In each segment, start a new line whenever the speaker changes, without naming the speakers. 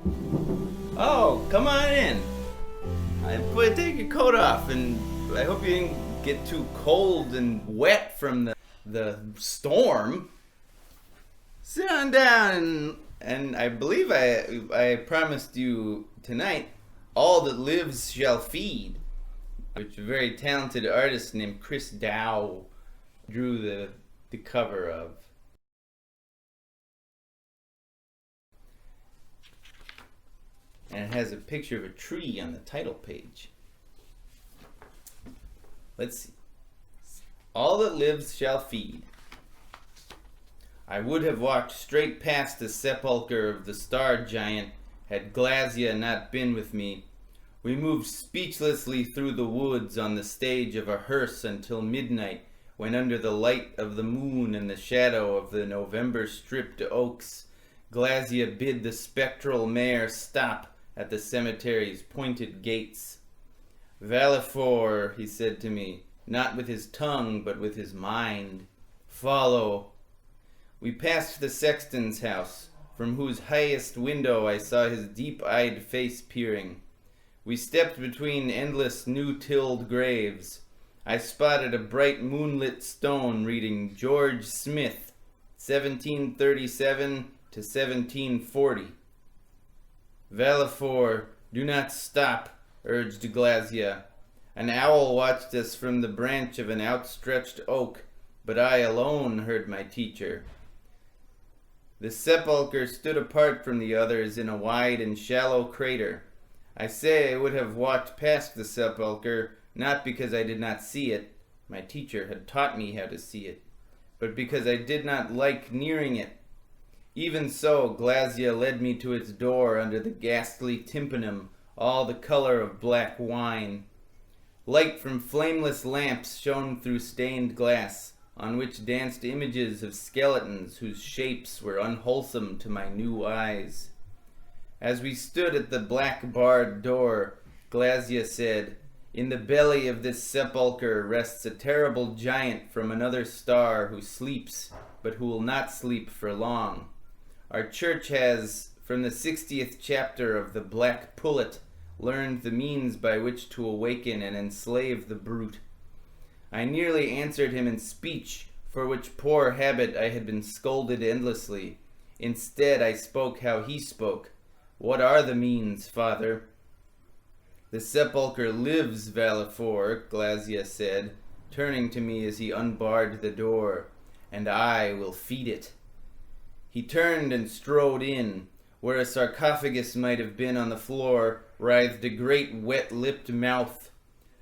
Oh, come on in. But take your coat off, and I hope you didn't get too cold and wet from the storm. Sit on down, and I believe I promised you tonight, All That Lives Shall Feed, which a very talented artist named Chris Dow drew the cover of. And it has a picture of a tree on the title page. Let's see. All that lives shall feed. I would have walked straight past the sepulchre of the star giant had Glazia not been with me. We moved speechlessly through the woods on the stage of a hearse until midnight, when under the light of the moon and the shadow of the November-stripped oaks, Glazia bid the spectral mare stop at the cemetery's pointed gates. "Valefor," he said to me, not with his tongue, but with his mind. "Follow." We passed the sexton's house, from whose highest window I saw his deep-eyed face peering. We stepped between endless new-tilled graves. I spotted a bright moonlit stone reading George Smith, 1737 to 1740. "Valefor, do not stop," urged Glazia. An owl watched us from the branch of an outstretched oak, but I alone heard my teacher. The sepulchre stood apart from the others in a wide and shallow crater. I say I would have walked past the sepulchre, not because I did not see it, my teacher had taught me how to see it, but because I did not like nearing it. Even so, Glazia led me to its door under the ghastly tympanum, all the color of black wine. Light from flameless lamps shone through stained glass, on which danced images of skeletons whose shapes were unwholesome to my new eyes. As we stood at the black-barred door, Glazia said, "In the belly of this sepulchre rests a terrible giant from another star who sleeps, but who will not sleep for long. Our church has, from the 60th chapter of the Black Pullet, learned the means by which to awaken and enslave the brute." I nearly answered him in speech, for which poor habit I had been scolded endlessly. Instead, I spoke how he spoke. "What are the means, Father?" "The sepulchre lives, Valefor," Glazia said, turning to me as he unbarred the door, "and I will feed it." He turned and strode in. Where a sarcophagus might have been on the floor, writhed a great wet-lipped mouth.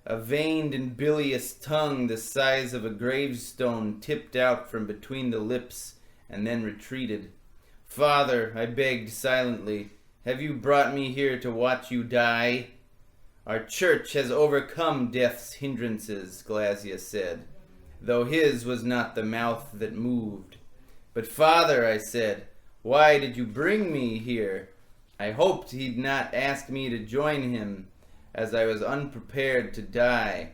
A veined and bilious tongue the size of a gravestone tipped out from between the lips and then retreated. "Father," I begged silently, "have you brought me here to watch you die?" "Our church has overcome death's hindrances," Glazia said, though his was not the mouth that moved. "But Father," I said, "why did you bring me here?" I hoped he'd not ask me to join him, as I was unprepared to die.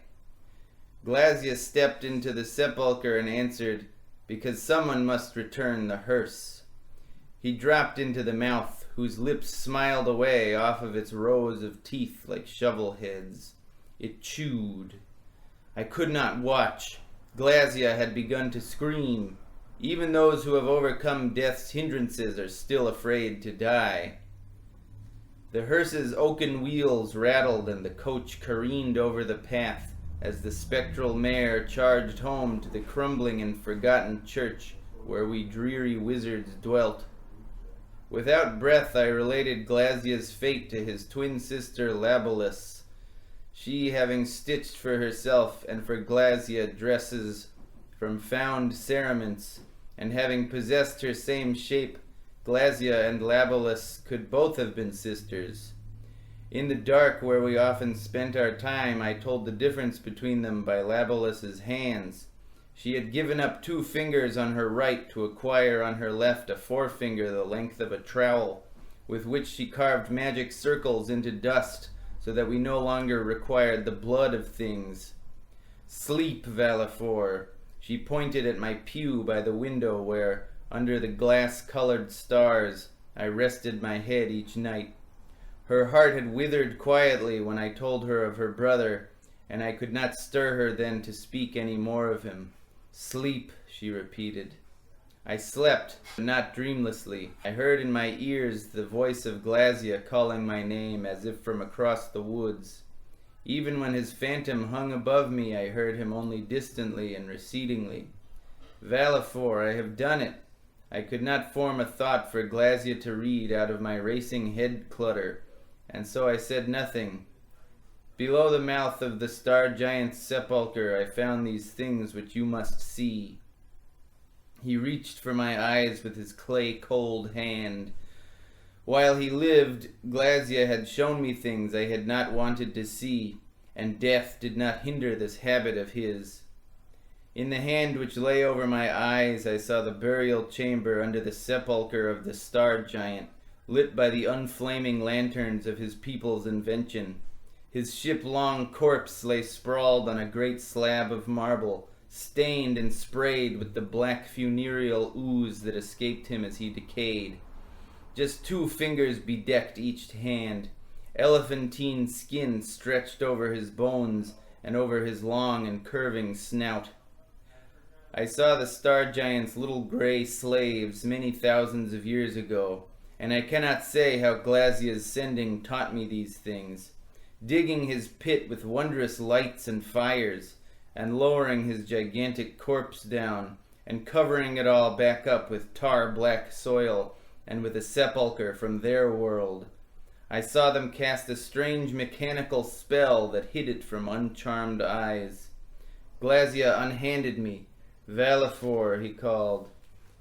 Glazia stepped into the sepulchre and answered, "Because someone must return the hearse." He dropped into the mouth, whose lips smiled away off of its rows of teeth like shovel heads. It chewed. I could not watch. Glazia had begun to scream. Even those who have overcome death's hindrances are still afraid to die. The hearse's oaken wheels rattled and the coach careened over the path as the spectral mare charged home to the crumbling and forgotten church where we dreary wizards dwelt. Without breath I related Glazia's fate to his twin sister Labolus, she having stitched for herself and for Glazia dresses from found cerements, and having possessed her same shape, Glazia and Labolus could both have been sisters. In the dark where we often spent our time, I told the difference between them by Labolus's hands. She had given up 2 fingers on her right to acquire on her left a forefinger the length of a trowel, with which she carved magic circles into dust, so that we no longer required the blood of things. "Sleep, Valefor." She pointed at my pew by the window where, under the glass-colored stars, I rested my head each night. Her heart had withered quietly when I told her of her brother, and I could not stir her then to speak any more of him. Sleep, she repeated. I slept, but not dreamlessly. I heard in my ears the voice of Glazia calling my name as if from across the woods. Even when his phantom hung above me, I heard him only distantly and recedingly. Valifor, I have done it. I could not form a thought for Glazia to read out of my racing head clutter, and so I said nothing. Below the mouth of the star giant's sepulchre I found these things which you must see. He reached for my eyes with his clay-cold hand. While he lived, Glazia had shown me things I had not wanted to see, and death did not hinder this habit of his. In the hand which lay over my eyes I saw the burial chamber under the sepulchre of the star giant, lit by the unflaming lanterns of his people's invention. His ship-long corpse lay sprawled on a great slab of marble, stained and sprayed with the black funereal ooze that escaped him as he decayed. Just 2 fingers bedecked each hand. Elephantine skin stretched over his bones and over his long and curving snout. I saw the star giant's little gray slaves many thousands of years ago, and I cannot say how Glazia's sending taught me these things, digging his pit with wondrous lights and fires, and lowering his gigantic corpse down, and covering it all back up with tar-black soil, and with a sepulchre from their world. I saw them cast a strange mechanical spell that hid it from uncharmed eyes. Glazia unhanded me. Valifor, he called.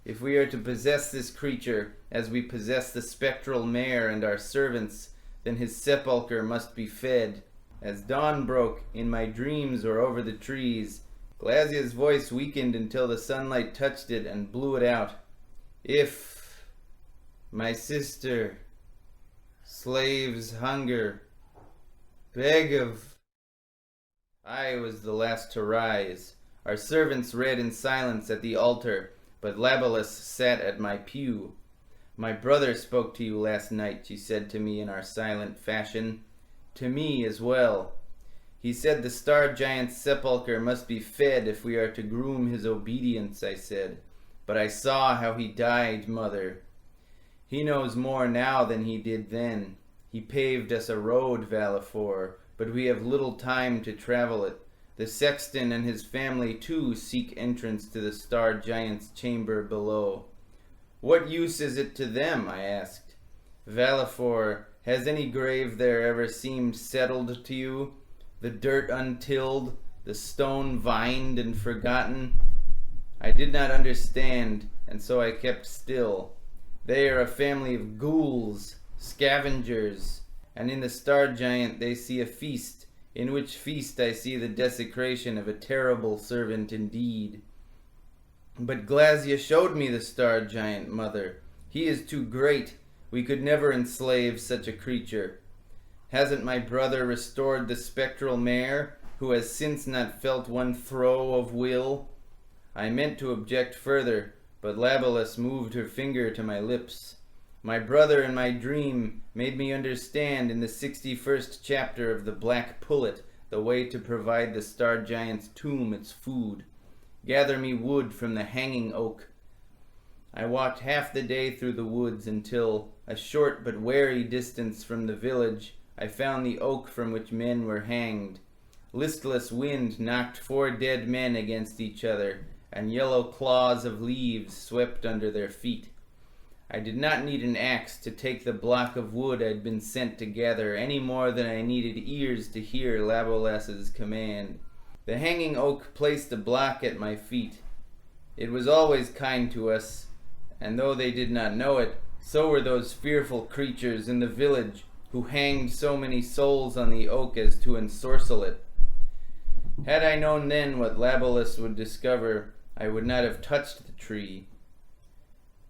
If we are to possess this creature, as we possess the spectral mare and our servants, then his sepulchre must be fed. As dawn broke, in my dreams or over the trees, Glazia's voice weakened until the sunlight touched it and blew it out. If my sister, slaves hunger, beg of... I was the last to rise. Our servants read in silence at the altar, but Labalus sat at my pew. My brother spoke to you last night, she said to me in our silent fashion. To me as well. He said the star giant's sepulchre must be fed if we are to groom his obedience, I said. But I saw how he died, mother. He knows more now than he did then. He paved us a road, Valifor, but we have little time to travel it. The sexton and his family too seek entrance to the star giant's chamber below. What use is it to them? I asked. Valifor, has any grave there ever seemed settled to you? The dirt untilled, the stone vined and forgotten? I did not understand, and so I kept still. They are a family of ghouls, scavengers, and in the star giant they see a feast, in which feast I see the desecration of a terrible servant indeed. But Glazia showed me the star giant, mother. He is too great. We could never enslave such a creature. Hasn't my brother restored the spectral mare, who has since not felt one throe of will? I meant to object further, but Labalus moved her finger to my lips. My brother in my dream made me understand in the 61st chapter of the Black Pullet the way to provide the star giant's tomb its food. Gather me wood from the hanging oak. I walked half the day through the woods until, a short but wary distance from the village, I found the oak from which men were hanged. Listless wind knocked 4 dead men against each other, and yellow claws of leaves swept under their feet. I did not need an axe to take the block of wood I'd been sent to gather any more than I needed ears to hear Labolas's command. The hanging oak placed a block at my feet. It was always kind to us, and though they did not know it, so were those fearful creatures in the village who hanged so many souls on the oak as to ensorcel it. Had I known then what Labalus would discover, I would not have touched the tree.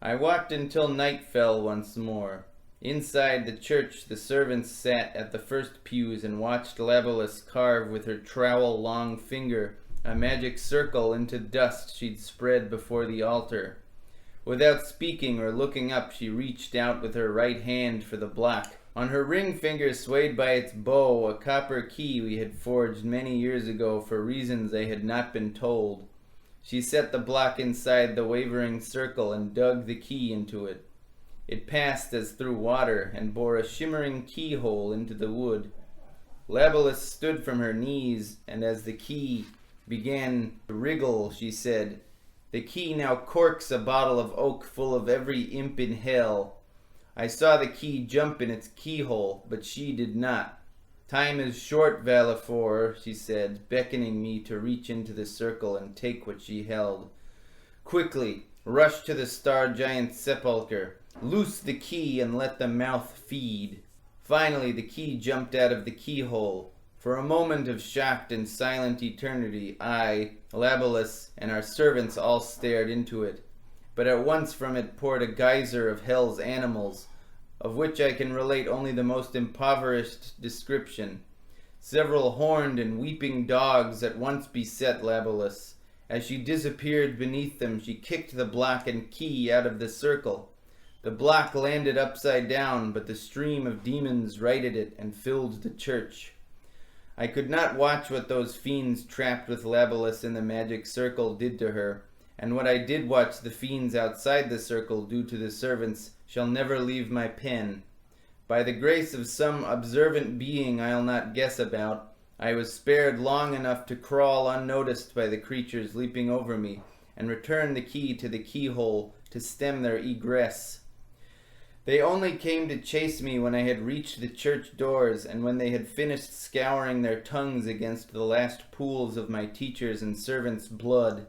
I walked until night fell once more. Inside the church the servants sat at the first pews and watched Labalus carve with her trowel-long finger a magic circle into dust she'd spread before the altar. Without speaking or looking up, she reached out with her right hand for the block. On her ring finger, swayed by its bow, a copper key we had forged many years ago for reasons I had not been told. She set the block inside the wavering circle and dug the key into it. It passed as through water and bore a shimmering keyhole into the wood. Labalus stood from her knees, and as the key began to wriggle, she said, "The key now corks a bottle of oak full of every imp in hell." I saw the key jump in its keyhole, but she did not. "Time is short, Valefor," she said, beckoning me to reach into the circle and take what she held. "Quickly, rush to the star giant's sepulchre. Loose the key and let the mouth feed." Finally, the key jumped out of the keyhole. For a moment of shocked and silent eternity, I, Labalus, and our servants all stared into it. But at once from it poured a geyser of hell's animals, of which I can relate only the most impoverished description. Several horned and weeping dogs at once beset Labalus. As she disappeared beneath them, she kicked the block and key out of the circle. The block landed upside down, but the stream of demons righted it and filled the church. I could not watch what those fiends trapped with Labalus in the magic circle did to her, and what I did watch the fiends outside the circle do to the servants shall never leave my pen. By the grace of some observant being I'll not guess about, I was spared long enough to crawl unnoticed by the creatures leaping over me, and return the key to the keyhole to stem their egress. They only came to chase me when I had reached the church doors, and when they had finished scouring their tongues against the last pools of my teachers' and servants' blood.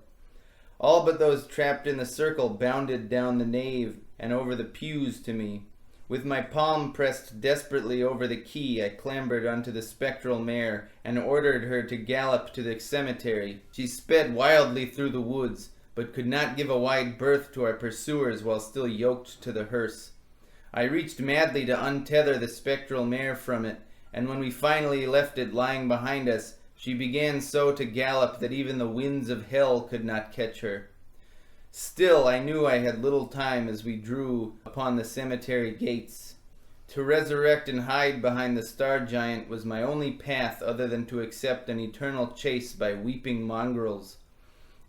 All but those trapped in the circle bounded down the nave and over the pews to me. With my palm pressed desperately over the key, I clambered onto the spectral mare and ordered her to gallop to the cemetery. She sped wildly through the woods, but could not give a wide berth to our pursuers while still yoked to the hearse. I reached madly to untether the spectral mare from it, and when we finally left it lying behind us, she began so to gallop that even the winds of hell could not catch her. Still, I knew I had little time as we drew upon the cemetery gates. To resurrect and hide behind the star giant was my only path other than to accept an eternal chase by weeping mongrels.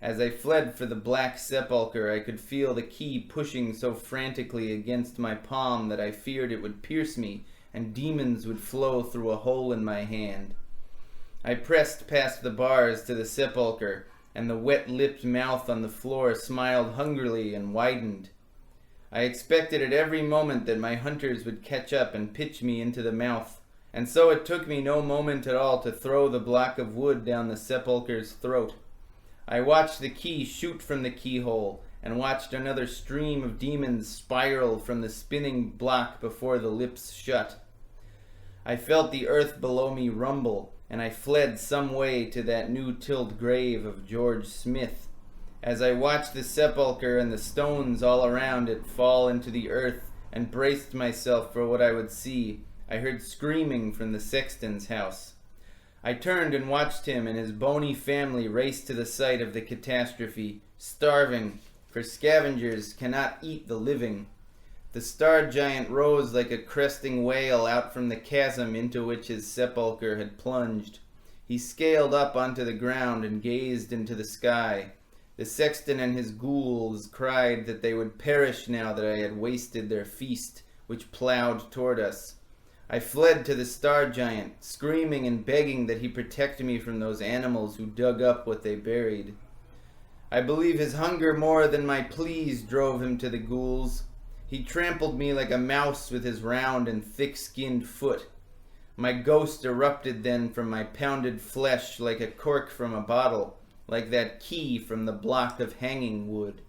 As I fled for the black sepulchre, I could feel the key pushing so frantically against my palm that I feared it would pierce me and demons would flow through a hole in my hand. I pressed past the bars to the sepulchre, and the wet-lipped mouth on the floor smiled hungrily and widened. I expected at every moment that my hunters would catch up and pitch me into the mouth, and so it took me no moment at all to throw the block of wood down the sepulchre's throat. I watched the key shoot from the keyhole, and watched another stream of demons spiral from the spinning block before the lips shut. I felt the earth below me rumble, and I fled some way to that new-tilled grave of George Smith. As I watched the sepulchre and the stones all around it fall into the earth and braced myself for what I would see, I heard screaming from the sexton's house. I turned and watched him and his bony family race to the site of the catastrophe, starving, for scavengers cannot eat the living. The star giant rose like a cresting whale out from the chasm into which his sepulchre had plunged. He scaled up onto the ground and gazed into the sky. The sexton and his ghouls cried that they would perish now that I had wasted their feast, which plowed toward us. I fled to the star giant, screaming and begging that he protect me from those animals who dug up what they buried. I believe his hunger more than my pleas drove him to the ghouls. He trampled me like a mouse with his round and thick-skinned foot. My ghost erupted then from my pounded flesh like a cork from a bottle, like that key from the block of hanging wood.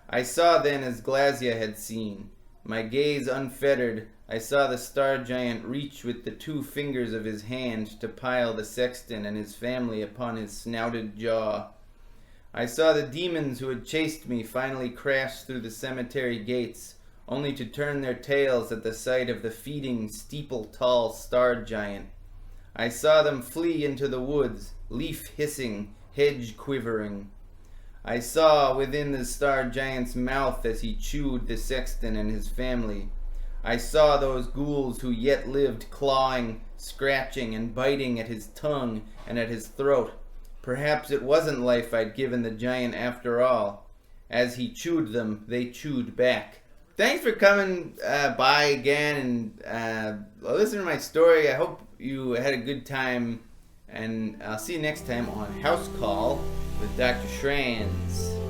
I saw then as Glazia had seen. My gaze unfettered, I saw the star giant reach with the 2 fingers of his hand to pile the sexton and his family upon his snouted jaw. I saw the demons who had chased me finally crash through the cemetery gates, only to turn their tails at the sight of the feeding, steeple-tall star giant. I saw them flee into the woods, leaf hissing, hedge quivering. I saw within the star giant's mouth as he chewed the sexton and his family. I saw those ghouls who yet lived clawing, scratching, and biting at his tongue and at his throat. Perhaps it wasn't life I'd given the giant after all. As he chewed them, they chewed back. Thanks for coming by again and listening to my story. I hope you had a good time, and I'll see you next time on House Call with Dr. Schranz.